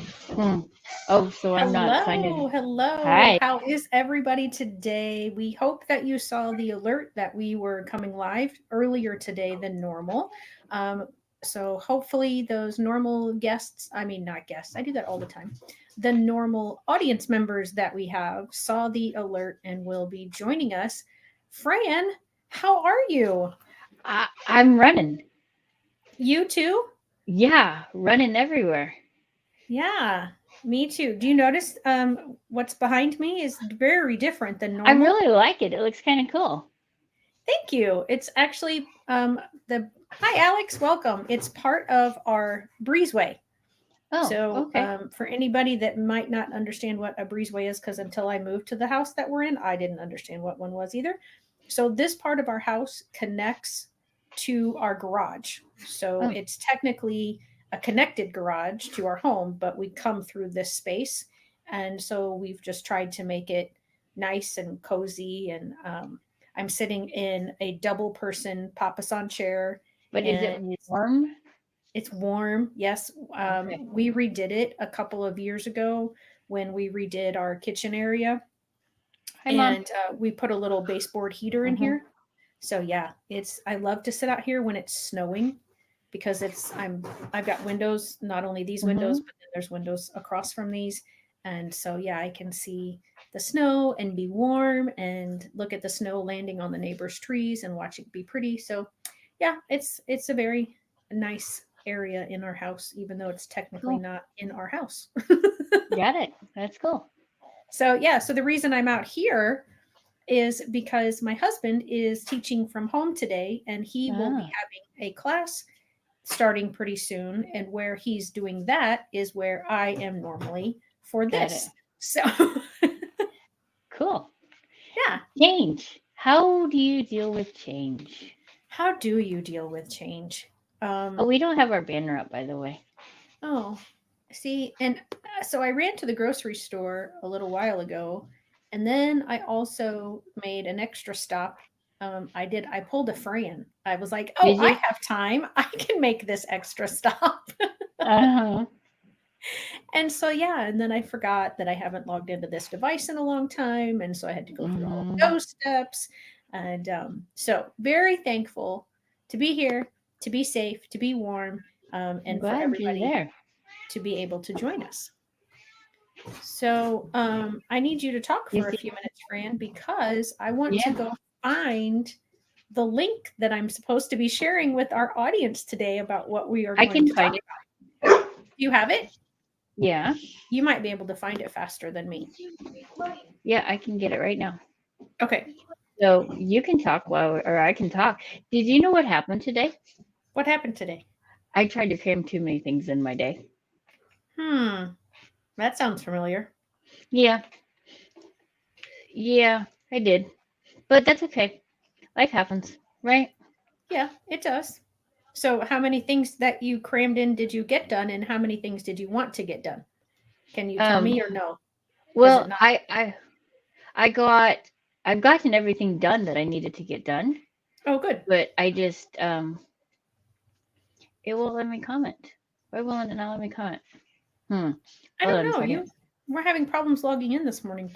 Hmm. Oh, so I'm not signed in. Hello. Hi. How is everybody today? We hope that you saw the alert that we were coming live earlier today than normal. Um, so hopefully those normal guests, I mean not guests, I do that all the time. The normal audience members that we have saw the alert and will be joining us. Fran, how are you? I'm running. You too? Yeah, running everywhere. Yeah, me too. Do you notice what's behind me is very different than I normal? really like it. It looks kind of cool. Thank you. It's actually the hi Alex, welcome. It's part of our breezeway. Oh, So okay. for anybody that might not understand what a breezeway is, because until I moved to the house that we're in, I didn't understand what one was either. So this part of our house connects to our garage. So Oh, it's technically a connected garage to our home, but we come through this space, and so we've just tried to make it nice and cozy. And I'm sitting in a double person papasan chair, but is it and warm? it's warm. Yes. Okay. We redid it a couple of years ago when we redid our kitchen area, Hi, Mom. and we put a little baseboard heater in Mm-hmm. here. So yeah, I love to sit out here when it's snowing because I've got windows, not only these windows, Mm-hmm. but then there's windows across from these. And so yeah, I can see the snow and be warm and look at the snow landing on the neighbors' trees and watch it be pretty. So yeah, it's a very nice area in our house, even though it's technically Cool. not in our house. Got it. That's cool. So yeah, so the reason I'm out here is because my husband is teaching from home today and he will be Ah, having a class starting pretty soon. And where he's doing that is where I am normally for got it. this. So, Cool. yeah. Change. How do you deal with change? How do you deal with change? Oh, Um, we don't have our banner up, by the way. oh, see, and so I ran to the grocery store a little while ago, and then I also made an extra stop. I pulled a Fran. I was like, oh, Did I you? have time. I can make this extra stop. Uh-huh. And so, yeah, and then I forgot that I haven't logged into this device in a long time. And so I had to go through all of Mm-hmm. those steps. And so, very thankful to be here, to be safe, to be warm, I'm and for glad you're everybody there. to be able to join us. So, I need you to talk You for a see? few minutes, Fran, because I want to Yeah, go find the link that I'm supposed to be sharing with our audience today about what we are I going can to talk find it. about. You have it? Yeah. You might be able to find it faster than me. Yeah, I can get it right now. Okay. So you can talk or I can talk. Did you know what happened today? What happened today? I tried to cram too many things in my day. Hmm. That sounds familiar. Yeah, yeah, I did. But that's okay. Life happens, right? Yeah, it does. So, how many things that you crammed in did you get done, and how many things did you want to get done? Can you tell Um, me or no? Does it well, not? I got I've gotten everything done that I needed to get done, Oh, good. but I just it won't let me comment. Why won't it not let me comment? Hmm. I Hold don't on a know. second. You We're having problems logging in this morning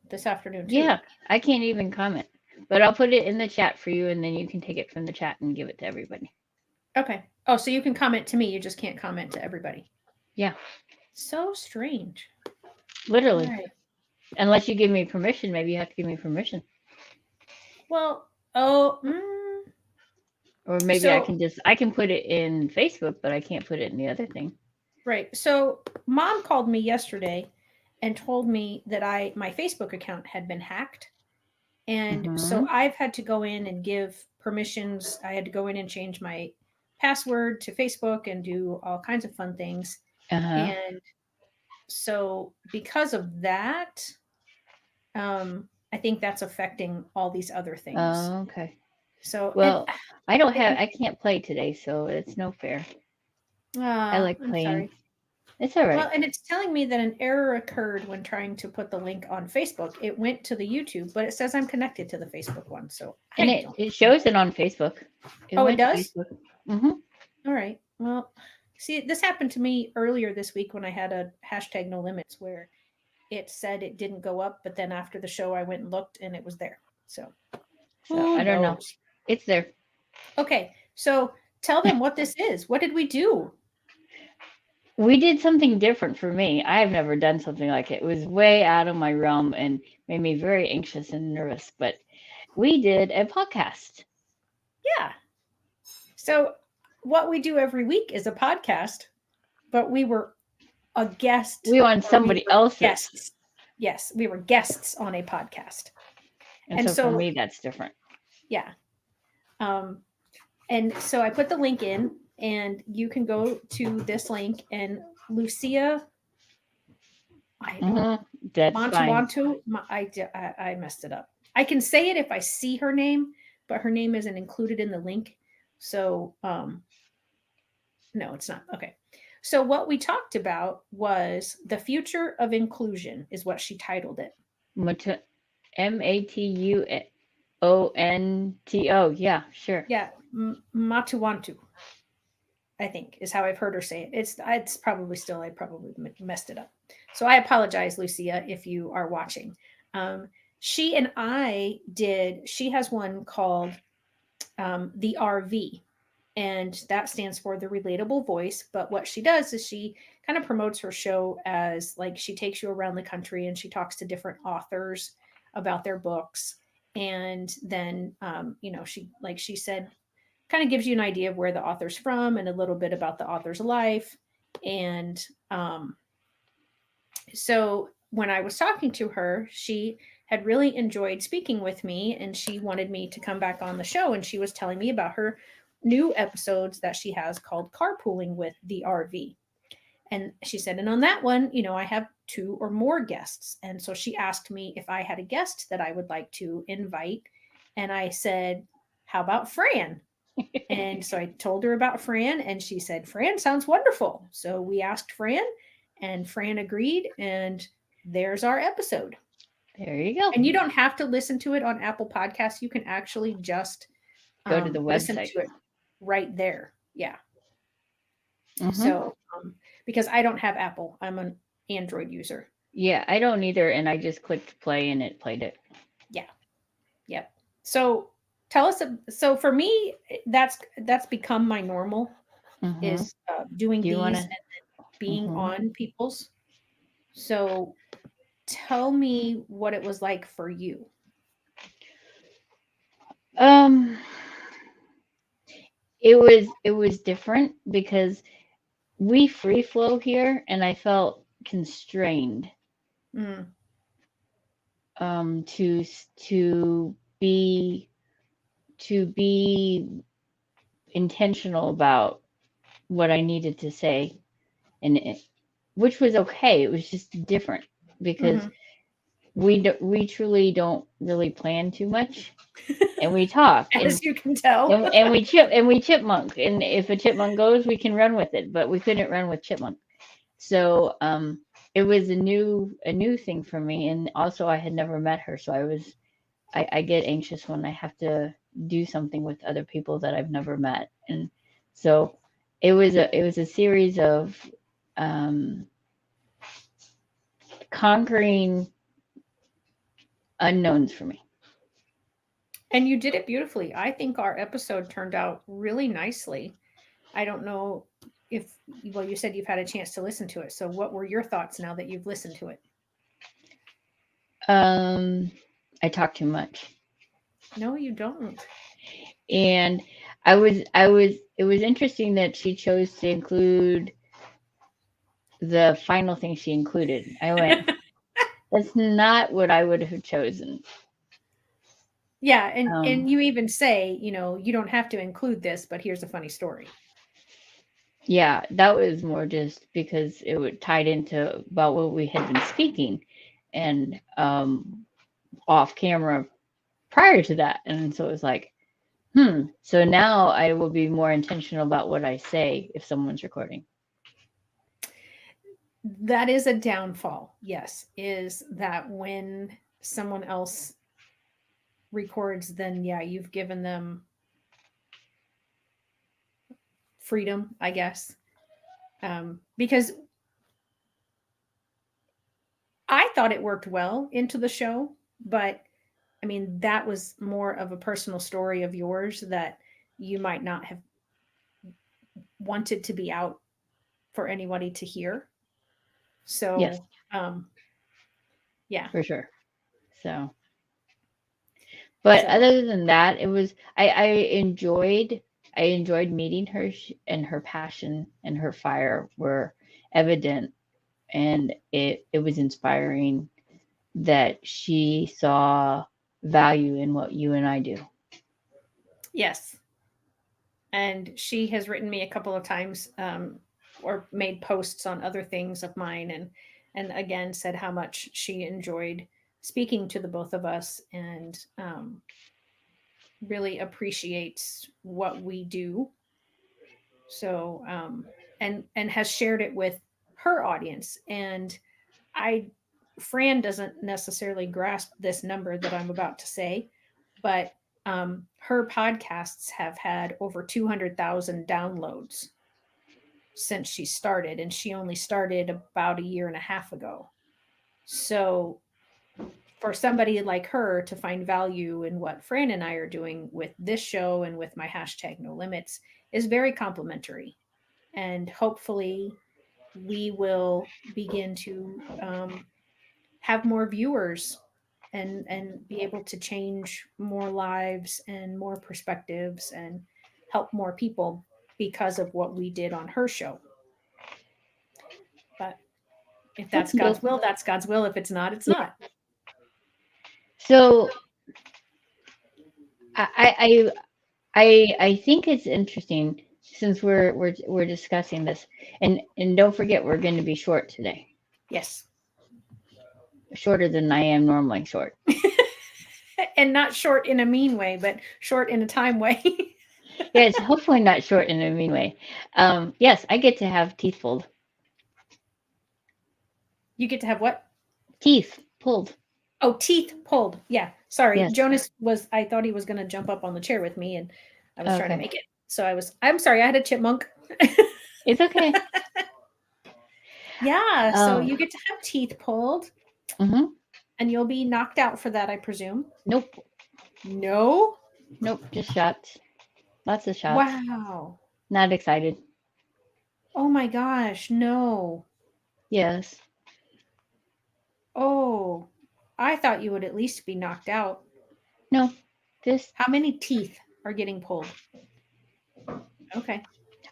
this afternoon too. Yeah, I can't even comment. But I'll put it in the chat for you and then you can take it from the chat and give it to everybody. Okay. Oh, so you can comment to me. You just can't comment to everybody. Yeah, So strange. All literally. right. Unless you give me permission, maybe you have to give me permission. Well, oh, Or maybe so I can put it in Facebook, but I can't put it in the other thing. right. So mom called me yesterday and told me that I my Facebook account had been hacked. And so Mm-hmm. I've had to go in and give permissions. I had to go in and change my password to Facebook and do all kinds of fun things. Uh-huh. And so because of that, I think that's affecting all these other things. Oh, okay. So and Well, it, I can't play today, so it's no fair. I like I'm playing. sorry. It's all Well, right. and it's telling me that an error occurred when trying to put the link on Facebook. It went to the YouTube, but it says I'm connected to the Facebook one. So And I don't it know. shows it on Facebook. It Oh, it went to does? Facebook. Mm-hmm. All right. Well, See, this happened to me earlier this week when I had a hashtag no limits where it said it didn't go up, but then after the show I went and looked and it was there. So So who I don't know. knows? It's there. Okay, so tell them what this is. What did we do? We did something different for me. I have never done something like it. It was way out of my realm and made me very anxious and nervous. But we did a podcast. Yeah. So what we do every week is a podcast, but we were a guest. We on Or we somebody were else's. guests. Yes, we were guests on a podcast. And so for me, that's different. Yeah. And so I put the link in, and you can go to this link. And Lucia, That's fine. I messed it up. I can say it if I see her name, but her name isn't included in the link. So no, it's not. Okay. So what we talked about was the future of inclusion, is what she titled it. Matuonto. Yeah, sure. Yeah, Matuwantu, I think, is how I've heard her say it. It's probably still, I probably messed it up. So I apologize, Lucia, if you are watching. She and I did, she has one called the RV, and that stands for the relatable voice. But what she does is she kind of promotes her show as like she takes you around the country and she talks to different authors about their books. And then, she, like she said, kind of gives you an idea of where the author's from and a little bit about the author's life. And so when I was talking to her, she had really enjoyed speaking with me and she wanted me to come back on the show. And she was telling me about her new episodes that she has called Carpooling with the RV. And she said, and on that one, I have 2 or more guests. And so she asked me if I had a guest that I would like to invite. And I said, how about Fran? And so I told her about Fran, and she said, Fran sounds wonderful. So we asked Fran, and Fran agreed, and there's our episode. There you go. And you don't have to listen to it on Apple Podcasts. You can actually just go to the listen website to it right there. Yeah. Mm-hmm. So, because I don't have Apple, I'm an Android user. Yeah, I don't either. And I just clicked play and it played it. Yeah. Yep. So tell us. So for me, that's become my normal, is doing these and being on people's. So tell me what it was like for you. It was different because we free flow here and I felt constrained to be intentional about what I needed to say, and which was okay. It was just different because we truly don't really plan too much, and we talk, as you can tell, and we chipmunk, and if a chipmunk goes, we can run with it, but we couldn't run with chipmunk. So it was a new thing for me, and also I had never met her, so I get anxious when I have to do something with other people that I've never met, and so it was a series of conquering unknowns for me. And you did it beautifully. I think our episode turned out really nicely. I don't know if, well, you said you've had a chance to listen to it. So what were your thoughts now that you've listened to it? I talk too much. No, you don't. And it was interesting that she chose to include the final thing she included. I went, that's not what I would have chosen. Yeah, and you even say, you don't have to include this, but here's a funny story. Yeah, that was more just because it would tied into about what we had been speaking and off camera prior to that. And so it was like, so now I will be more intentional about what I say if someone's recording. That is a downfall, yes, is that when someone else records, then yeah, you've given them freedom, I guess. Because I thought it worked well into the show, but I mean, that was more of a personal story of yours that you might not have wanted to be out for anybody to hear. Yes, So, yeah. for sure. So, but So, other than that, it was I enjoyed meeting her, and her passion and her fire were evident, and it was inspiring that she saw value in what you and I do. yes. And she has written me a couple of times, or made posts on other things of mine, and again said how much she enjoyed speaking to the both of us, and really appreciates what we do. So, and has shared it with her audience. And I Fran doesn't necessarily grasp this number that I'm about to say, but her podcasts have had over 200,000 downloads since she started, and she only started about a year and a half ago. So for somebody like her to find value in what Fran and I are doing with this show and with my hashtag no limits is very complimentary. And hopefully we will begin to have more viewers, and be able to change more lives and more perspectives and help more people because of what we did on her show. But if that's Okay. God's will, that's God's will. If it's not, it's Yeah. not. So I I think it's interesting since we're discussing this, and don't forget we're going to be short today, Yes. shorter than I am normally short. And not short in a mean way, but short in a time way. Yeah, it's hopefully not short in a mean way. Yes, I get to have teeth pulled. You get to have what? Teeth pulled. Oh, teeth pulled. Yeah. Sorry. Yes. Jonas was, I thought he was going to jump up on the chair with me, and I was trying to Okay. make it. So I'm sorry. I had a chipmunk. It's okay. Yeah. So Um. you get to have teeth pulled, Mhm. and you'll be knocked out for that, I presume. Nope. No. Nope. Just shots. Lots of shots. Wow. Not excited. Oh my gosh. No. Yes. Oh, I thought you would at least be knocked out. No. Just How many teeth are getting pulled? Okay.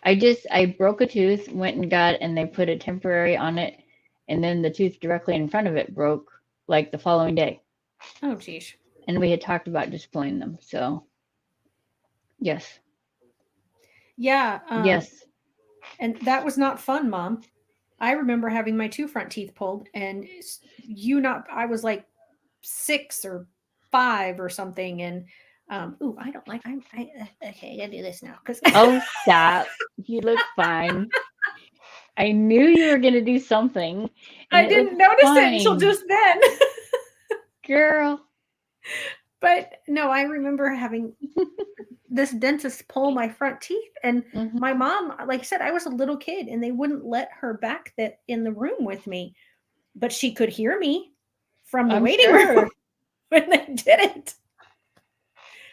I broke a tooth, went and got, and they put a temporary on it, and then the tooth directly in front of it broke like the following day. Oh, geez. And we had talked about just pulling them. So yes. Yeah. Yes. And that was not fun, Mom. I remember having my two front teeth pulled, and you not, I was like 6 or 5 or something. And, ooh, I don't like, okay, I gotta do this now. Cause Oh, stop. You look fine. I knew you were going to do something, and I it was didn't notice it until fine. just then. Girl. But no, I remember having this dentist pull my front teeth, and Mhm. my mom, like I said, I was a little kid, and they wouldn't let her back that in the room with me, but she could hear me from the I'm waiting room sure. when they did it.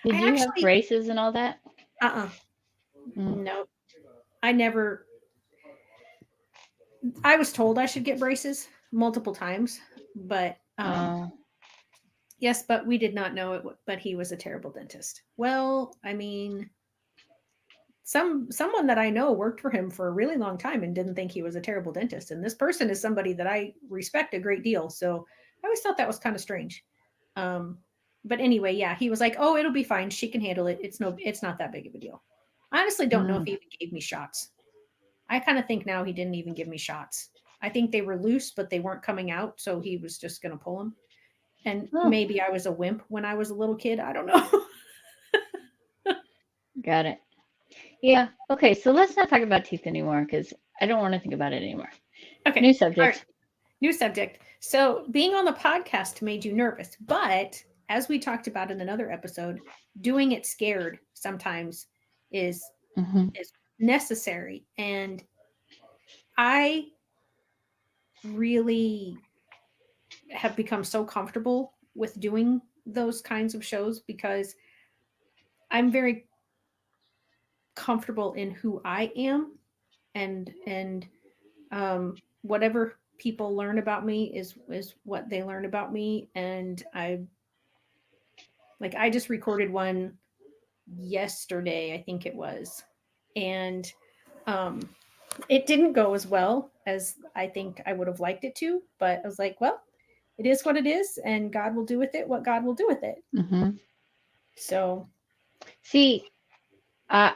Did I you have actually, braces and all that? uh-uh, Mm. no, I never, I was told I should get braces multiple times, but Oh, yes, but we did not know it, but he was a terrible dentist. Well, I mean, someone that I know worked for him for a really long time and didn't think he was a terrible dentist. And this person is somebody that I respect a great deal. So I always thought that was kind of strange. Um, but anyway, yeah, he was like, "Oh, it'll be fine. She can handle it. It's not that big of a deal." I honestly don't know if mm. he even gave me shots. I kind of think now he didn't even give me shots. I think they were loose, but they weren't coming out, so he was just going to pull them. And Oh, maybe I was a wimp when I was a little kid. I don't know. got it. Yeah. Okay. So let's not talk about teeth anymore because I don't want to think about it anymore. Okay. New All right. subject. New subject. So, being on the podcast made you nervous, but as we talked about in another episode, doing it scared sometimes is Hmm. is necessary. And I really have become so comfortable with doing those kinds of shows because I'm very comfortable in who I am, and whatever people learn about me is what they learn about me. And I just recorded one yesterday, I think it was, and um it didn't go as well as I think I would have liked it to, but I was like, well, it is what it is, and God will do with it what God will do with it. Mm-hmm. So, See, I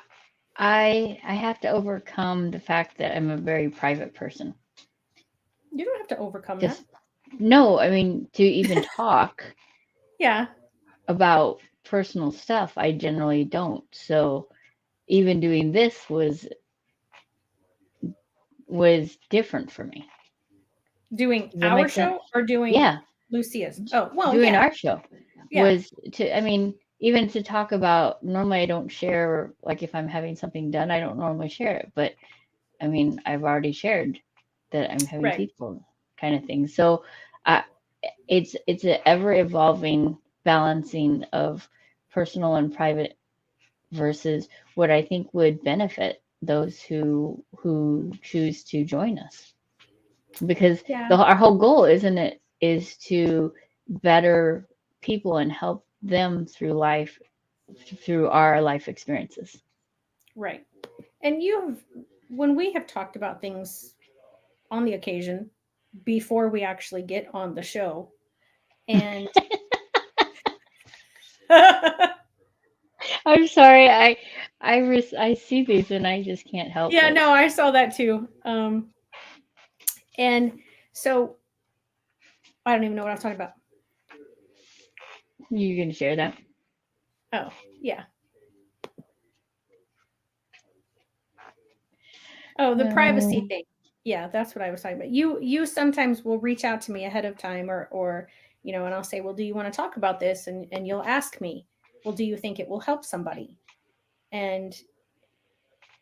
I have to overcome the fact that I'm a very private person. you don't have to overcome that. Just no, I mean to even talk Yeah. about personal stuff, I generally don't. So even doing this was different for me. Doing Does that our make sense? show or doing Yeah, Lucia's? Oh, well, doing yeah. our show Yeah. was to, I mean, even to talk about, normally I don't share, like if I'm having something done, I don't normally share it, but I mean, I've already shared that I'm having Right. people kind of thing. So uh, it's an ever evolving balancing of personal and private versus what I think would benefit those who choose to join us. Because Yeah. our whole goal, isn't it, is to better people and help them through life, through our life experiences. Right. And when we have talked about things on the occasion before we actually get on the show, and I'm sorry, I see these and I just can't help yeah, it. no, I saw that too. And so I don't even know what I was talking about. You can share that. Oh, yeah. Oh, the privacy Um, thing. Yeah, that's what I was talking about. You sometimes will reach out to me ahead of time, or and I'll say, "Well, do you want to talk about this?" And you'll ask me, "Well, do you think it will help somebody?" And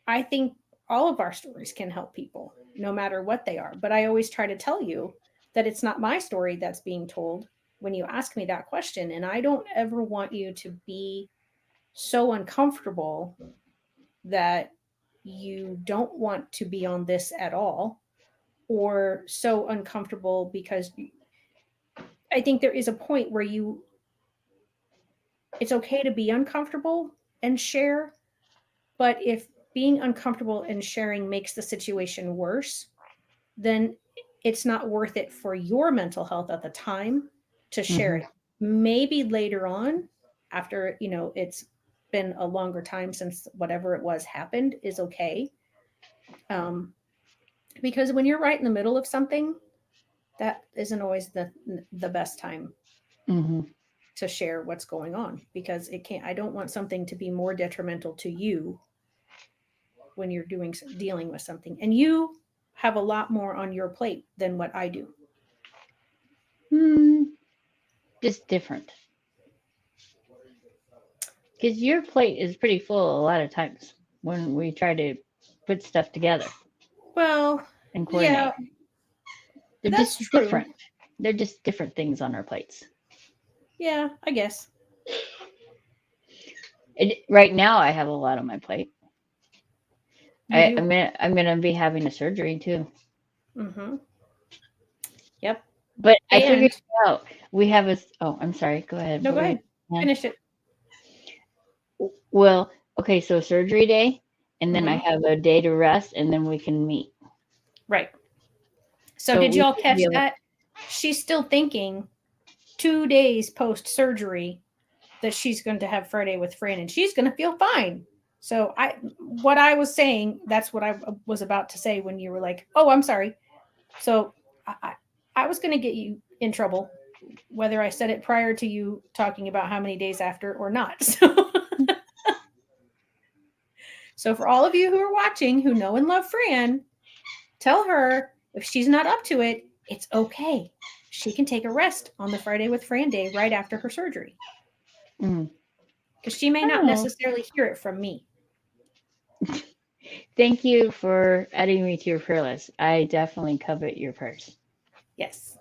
I think all of our stories can help people, no matter what they are. But I always try to tell you that it's not my story that's being told when you ask me that question, and I don't ever want you to be so uncomfortable that you don't want to be on this at all, or so uncomfortable because I think there is a point where it's okay to be uncomfortable and share, but if being uncomfortable and sharing makes the situation worse, then it's not worth it for your mental health at the time to share mhm, it. Maybe later on, after it's been a longer time since whatever it was happened, is okay. um, because when you're right in the middle of something, that isn't always the best time mhm. to share what's going on, because it can't I don't want something to be more detrimental to you when you're dealing with something, and you have a lot more on your plate than what I do. Hmm, just different. Because your plate is pretty full a lot of times when we try to put stuff together Well, and yeah, coordinate. They're that's just true. different. They're just different things on our plates. Yeah, I guess. Right now, I have a lot on my plate. You do. I'm gonna be having a surgery too. Mm-hmm. Yep. But I figured And it out. We have a. Oh, I'm sorry. Go ahead. no, What go were you? ahead. Yeah. Finish it. Well, okay. So surgery day, and then I Mm-hmm. have a day to rest, and then we can meet. Right. So So did we y'all should be catch able. that? She's still thinking 2 days post surgery that she's going to have Friday with Fran, and she's going to feel fine. So what I was saying, that's what I was about to say when you were like, "Oh, I'm sorry." So I was going to get you in trouble, whether I said it prior to you talking about how many days after or not. So for all of you who are watching who know and love Fran, tell her if she's not up to it, it's okay. She can take a rest on the Friday with Fran day right after her surgery, Mm, because she may I not don't know. necessarily hear it from me. Thank you for adding me to your prayer list. I definitely covet your prayers. Yes.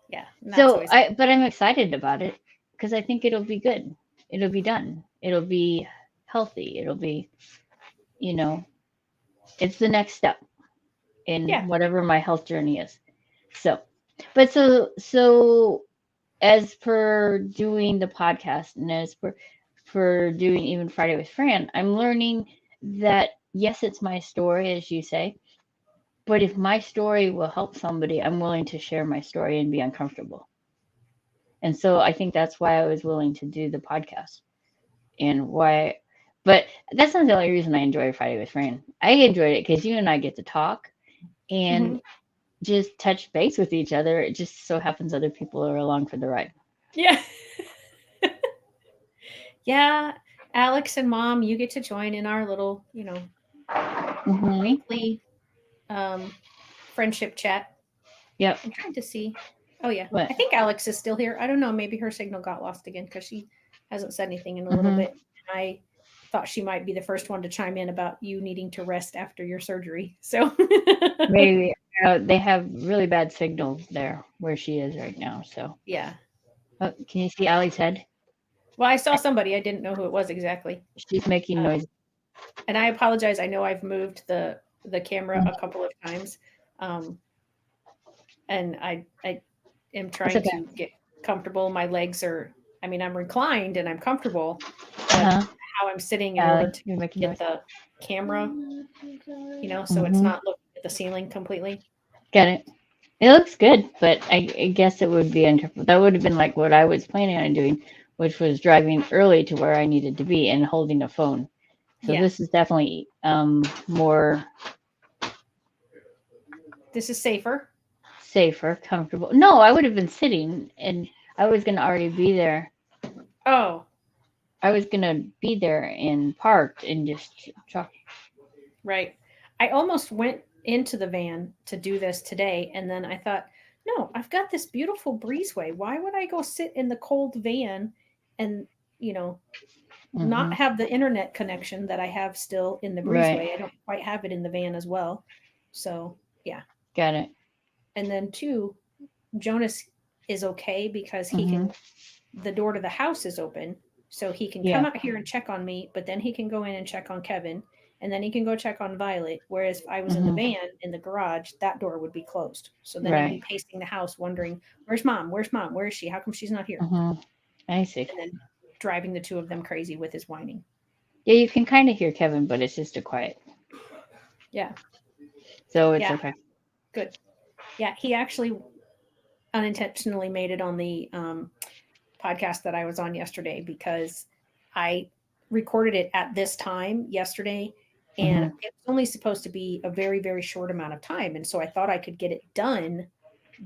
Yeah. And that's So always but I'm excited about it because I think it'll be good. It'll be done. It'll be healthy. It'll be, you know, it's the next step in yeah. whatever my health journey is. So, but so as per doing the podcast and as for doing even Friday with Fran, I'm learning that yes, it's my story, as you say, but if my story will help somebody, I'm willing to share my story and be uncomfortable. And so I think that's why I was willing to do the podcast and why. But that's not the only reason I enjoy Friday with Fran. I enjoyed it because you and I get to talk Hmm. and just touch base with each other. It just so happens other people are along for the ride. Yeah. Yeah. Alex and Mom, you get to join in our little, Hmm. weekly um, friendship chat. Yep. I'm trying to see. Oh yeah, But I think Alex is still here. I don't know. Maybe her signal got lost again because she hasn't said anything in a little hmm bit. I thought she might be the first one to chime in about you needing to rest after your surgery. So maybe they have really bad signal there where she is right now. So, yeah. oh, can you see Allie's head? Well, I saw somebody. I didn't know who it was exactly. She's making Uh, noise. and I apologize. I know I've moved the camera a couple of times, um, and I am It's trying okay. to get comfortable. My legs are. I mean, I'm reclined and I'm comfortable, Uh but huh. how I'm sitting in order Allie, to you're making get noise. the camera, so it's Hmm. not looking at the ceiling completely. Got it. It looks good, but I guess it would be uncomfortable. That would have been like what I was planning on doing, which was driving early to where I needed to be and holding a phone. So Yeah, this is definitely more this is safer. safer, comfortable. No, I would have been sitting and I was gonna already be there. Oh, I was gonna be there and parked and just talk. right. I almost went into the van to do this today, and then I thought, no, I've got this beautiful breezeway. Why would I go sit in the cold van and, you know, not Hmm. have the internet connection that I have still in the Right. breezeway? I don't quite have it in the van as well. So, yeah. Got it. And then, two, Jonas is okay because he Hmm. can, the door to the house is open. So he can come Yeah. out here and check on me, but then he can go in and check on Kevin, and then he can go check on Violet. Whereas if I was in the Hmm. van in the garage, that door would be closed. So then he'd be Right. pacing the house wondering, where's mom? Where's mom? Where is she? How come she's not here? Hmm. I see. And then driving the two of them crazy with his whining. Yeah, you can kind of hear Kevin, but it's just a quiet. Yeah. So it's Yeah. okay. Good. Yeah. He actually unintentionally made it on the podcast that I was on yesterday because I recorded it at this time yesterday, and Hmm. it was only supposed to be a very, very short amount of time. And so I thought I could get it done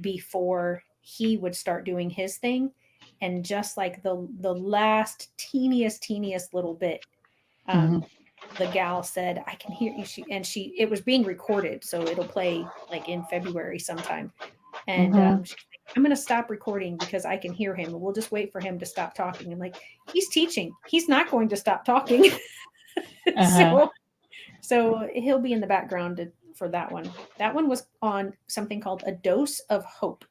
before he would start doing his thing. And just like the last teeniest little bit, Hmm. um, the gal said, I can hear you. She it was being recorded, so it'll play like in February sometime. And Hmm. she's like, I'm going to stop recording because I can hear him. We'll just wait for him to stop talking. I'm like, he's teaching. He's not going to stop talking. Uh-huh. so so he'll be in the background for that one. That one was on something called A Dose of Hope,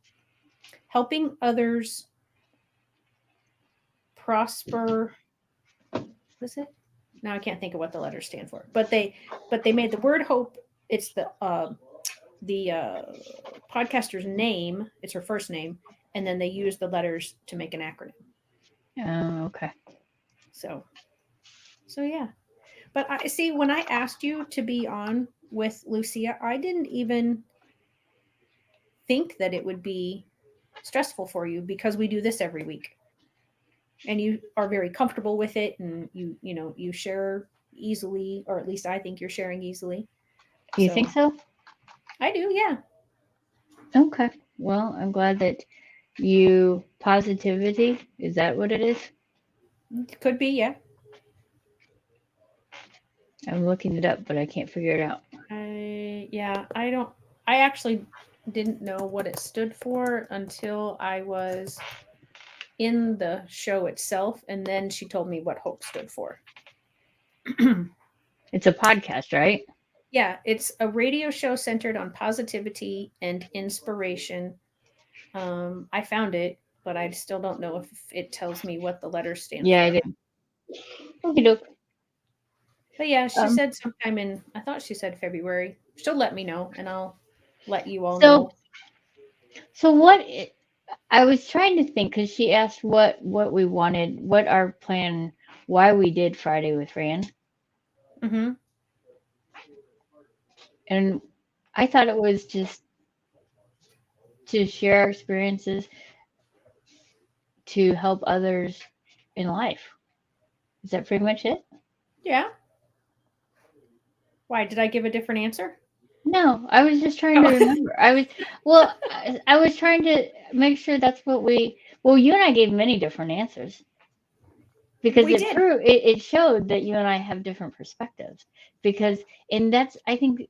helping others prosper. What is it? Now I can't think of what the letters stand for. But they made the word hope. It's the podcaster's name. It's her first name, and then they use the letters to make an acronym. Oh, okay. So yeah. But I see when I asked you to be on with Lucia, I didn't even think that it would be stressful for you because we do this every week. And you are very comfortable with it, and you share easily, or at least I think you're sharing easily. You think So so? I do, yeah. Okay. Well, I'm glad that you positivity, is that what it is? Could be, yeah. I'm looking it up, but I can't figure it out. I don't. I actually didn't know what it stood for until I was in the show itself, and then she told me what hope stood for. It's a podcast, right? Yeah, it's a radio show centered on positivity and inspiration. I found it, but I still don't know if it tells me what the letters stand Yeah, I for. did. Okay, doke. But yeah, she Um, said sometime in, I thought she said February. She'll let me know and I'll let you all so know. so what? I was trying to think because she asked what we wanted, what our plan, why we did Friday with Fran, Hmm. and I thought it was just to share our experiences to help others in life. Is that pretty much it? Yeah. Why? Did I give a different answer? No, I was just trying to Oh, remember. I was trying to make sure that's what we. Well, you and I gave many different answers because we did. it showed that you and I have different perspectives. Because and that's I think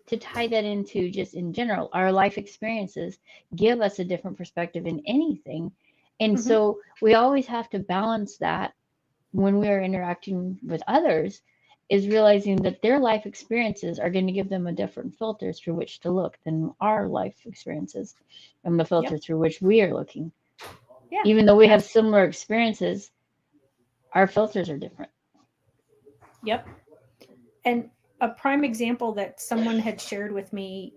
to tie that into just in general, our life experiences give us a different perspective in anything, and Hmm. so we always have to balance that when we are interacting with others is realizing that their life experiences are going to give them a different filter through which to look than our life experiences and the Yep. filter through which we are looking. Yeah. Even though we have Absolutely. similar experiences, our filters are different. Yep. And a prime example that someone had shared with me,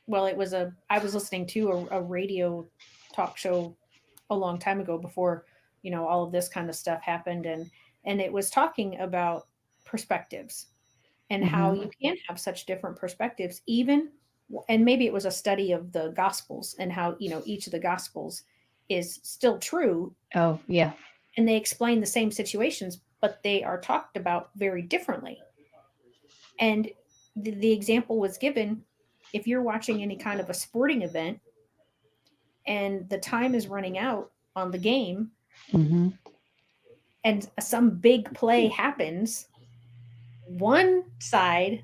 well, I was listening to a radio talk show a long time ago before, all of this kind of stuff happened. And it was talking about perspectives and how Hmm. you can have such different perspectives, even, and maybe it was a study of the gospels and how, each of the gospels is still true, Oh, yeah. and they explain the same situations, but they are talked about very differently. And the example was given, if you're watching any kind of a sporting event and the time is running out on the game Hmm. and some big play happens, one side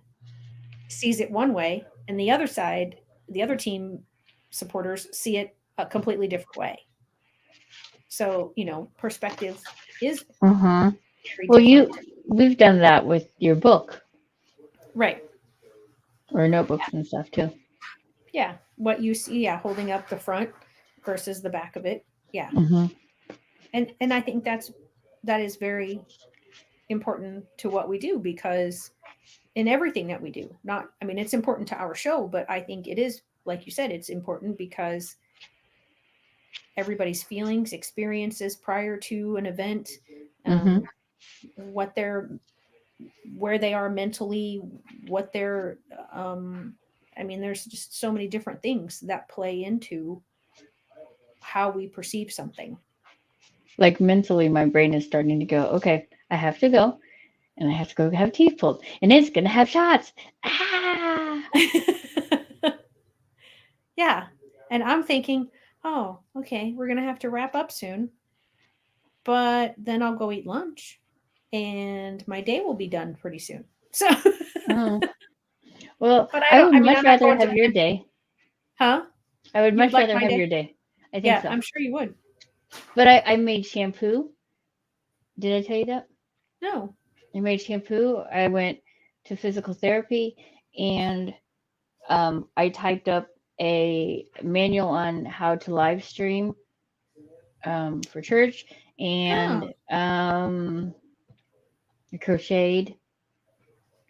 sees it one way and the other side, the other team supporters see it a completely different way. So, perspective is Hmm. very Well, different. we've done that with your book Right. or notebooks and stuff too. Yeah. What you see, yeah, holding up the front versus the back of it. Yeah. Hmm. And I think that is very important to what we do, because in everything that we do, not, I mean, it's important to our show, but I think it is, like you said, it's important because everybody's feelings, experiences prior to an event, Hmm. um, what they're, where they are mentally, what they're, um, I mean, there's just so many different things that play into how we perceive something. Like mentally, my brain is starting to go, okay, I have to go and I have to go have teeth pulled and it's going to have shots. Ah. Yeah. And I'm thinking, oh, okay, we're going to have to wrap up soon, but then I'll go eat lunch and my day will be done pretty soon. So, Oh. Well, but I would I mean, much I'm not rather going to have your bed. day. Huh? I would You would much like rather my have day? your day. I think Yeah, so. I'm sure you would. But I made shampoo. Did I tell you that? No. I made shampoo. I went to physical therapy and I typed up a manual on how to live stream for church and Oh, crocheted.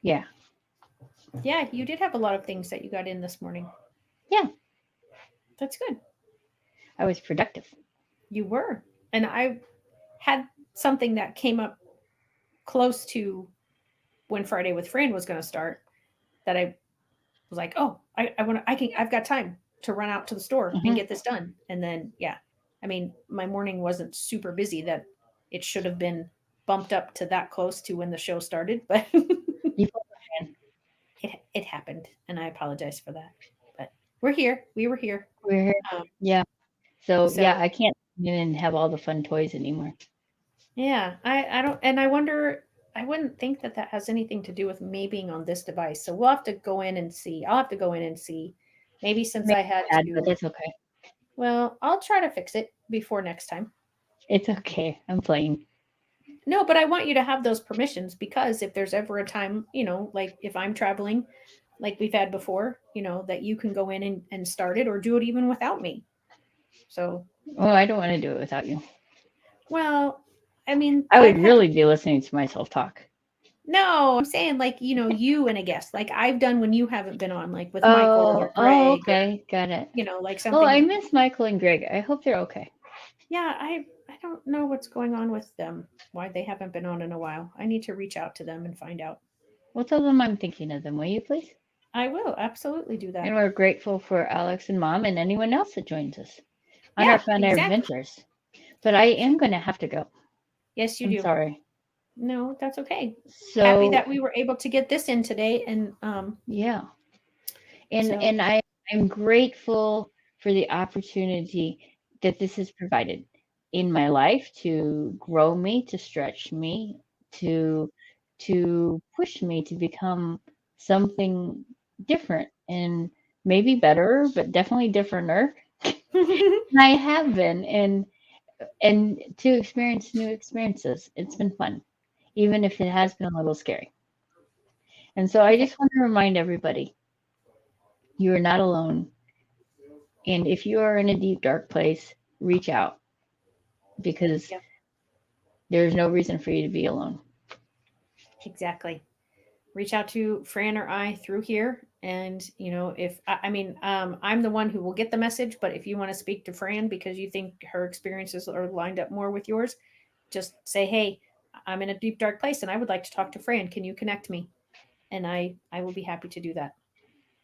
Yeah. yeah, you did have a lot of things that you got in this morning. Yeah. That's good. I was productive. You were. And I had something that came up close to when Friday with Fran was going to start, that I was like, oh, I want to, I've got time to run out to the store and Hmm. get this done. And then, yeah, I mean, my morning wasn't super busy that it should have been bumped up to that close to when the show started, but You pulled my hand. it happened. And I apologize for that. But we're here. We were here. We're here. Um, Yeah. So so yeah, I can't come in and have all the fun toys anymore. yeah, I don't, and I wonder, I wouldn't think that that has anything to do with me being on this device. So we'll have to go in and see. I'll have to go in and see. Maybe since Maybe I had bad, but to, that's okay. well, I'll try to fix it before next time. It's okay. I'm playing. No, but I want you to have those permissions because if there's ever a time, like if I'm traveling, like we've had before, that you can go in and start it or do it even without me. So, Well, I don't want to do it without you. well, I mean, I I've would had, really be listening to myself talk. no, I'm saying like, you and a guest, like I've done when you haven't been on, like with Michael or Oh, Greg or, okay, got it. like Well, I something. miss Michael and Greg. I hope they're okay. Yeah, I don't know what's going on with them, why they haven't been on in a while. I need to reach out to them and find out. Well, tell them I'm thinking of them, will you please? I will absolutely do And that. we're grateful for Alex and Mom and anyone else that joins us on our Yeah, fun exactly. adventures. But I am going to have to go. Yes, you I'm do. sorry. No, that's okay. Happy So that we were able to get this in today, and yeah, and so I'm grateful for the opportunity that this has provided in my life to grow me, to stretch me, to push me to become something different and maybe better, but definitely differenter than I have been, and to experience new experiences. It's been fun, even if it has been a little scary. And so I okay. just want to remind everybody, you are not alone. And if you are in a deep, dark place, reach out because Yeah, there's no reason for you to be alone. exactly. Reach out to Fran or I through here, and if I mean, I'm the one who will get the message, but if you want to speak to Fran because you think her experiences are lined up more with yours, just say, "Hey, I'm in a deep dark place, and I would like to talk to Fran. Can you connect me?" And I will be happy to do that.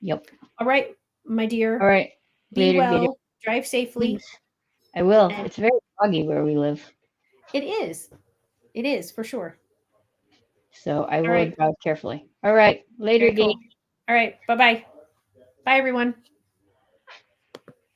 Yep. All right, my All dear. right. Be Later, Gator. well. Drive safely. Thanks. I will. And It's very foggy where we live. it is. It is for sure. So I All will right. drive carefully. All right. Later, Very Gator. cool. All right. Bye bye. Bye, everyone.